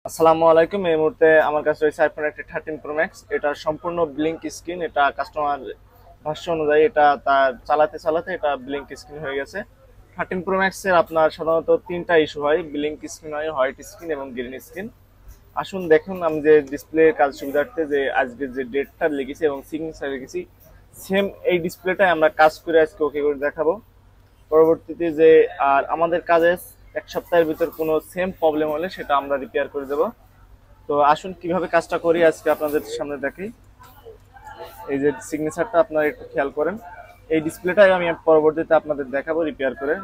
আসসালামু আলাইকুম। এই মুহূর্তে আমার কাছে রয়েছে আইফোন একটা 13 Pro Max। এটা সম্পূর্ণ ব্লিঙ্ক স্ক্রিন। এটা কাস্টমার ভাষ্য অনুযায়ী এটা তার চালাতে চালাতে এটা ব্লিঙ্ক স্ক্রিন হয়ে গেছে। 13 Pro Max এর আপনার সাধারণত তিনটা ইস্যু হয়, ব্লিঙ্ক স্ক্রিন হয়, হোয়াইট স্ক্রিন এবং গ্রিন স্ক্রিন। আসুন দেখুন, আমি যে ডিসপ্লে কাজ সুবিধার্থে যে আজকে যে ডেটটা লিখেছি এবং সিগনেচার লিখেছি, সেম এই ডিসপ্লেটাই আমরা কাজ করে আজকে ওকে করে দেখাবো। পরবর্তীতে যে আর আমাদের কাজে এক সপ্তাহের ভিতর কোনো সেম প্রবলেম হলে সেটা আমরা রিপেয়ার করে দেবো। তো আসুন কিভাবে কাজটা করি আজকে আপনাদের সামনে দেখি। এই যে সিগনেচারটা আপনারা একটু খেয়াল করেন, এই ডিসপ্লেটাই আমি পরবর্তীতে আপনাদের দেখাবো রিপেয়ার করে।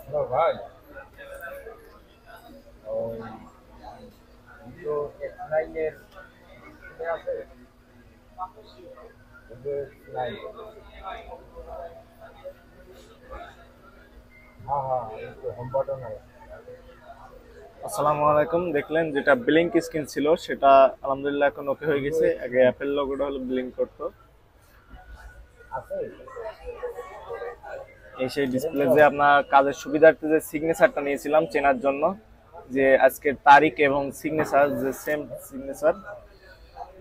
হ্যালো ভাই, ওই ভিভো X9 এর ডিসপ্লে আছে? ভিভো X9, হ্যাঁ হ্যাঁ, একটু হোম বাটন আছে। আসসালামু আলাইকুম। দেখলেন যেটা ব্লিঙ্ক স্ক্রিন ছিল সেটা আলহামদুলিল্লাহ এখন ওকে হয়ে ভিভো গেছে। আগে X9 অ্যাপেল লোগোটা হলো ব্লিঙ্ক করতো। আছে? এই সেই সেটা ডিসপ্লে নিতে যে হবে। আপনার কাজের সুবিধার্থে যে সিগনেচারটা নিয়েছিলাম চেনার জন্য, যে আজকের তারিখ এবং সিগনেচার যে সেম সিগনেচার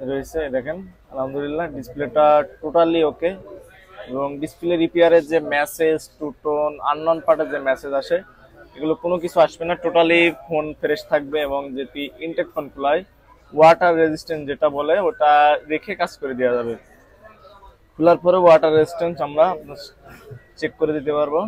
রয়েছে, দেখেন আলহামদুলিল্লাহ ডিসপ্লেটা টোটালি ওকে। এবং ডিসপ্লে রিপেয়ারের যে মেসেজ, টু টোন, আননোন পার্টের যে মেসেজ আসে, এগুলো কোনো কিছু আসবে না। টোটালি ফোন ফ্রেশ থাকবে এবং যেটি ইনটেক ফোন খোলায় ওয়াটার রেজিস্ট্যান্স যেটা বলে ওটা রেখে কাজ করে দেওয়া যাবে। খোলার পরে ওয়াটার রেজিস্ট্যান্স আমরা চেক করে দিতে পারবো।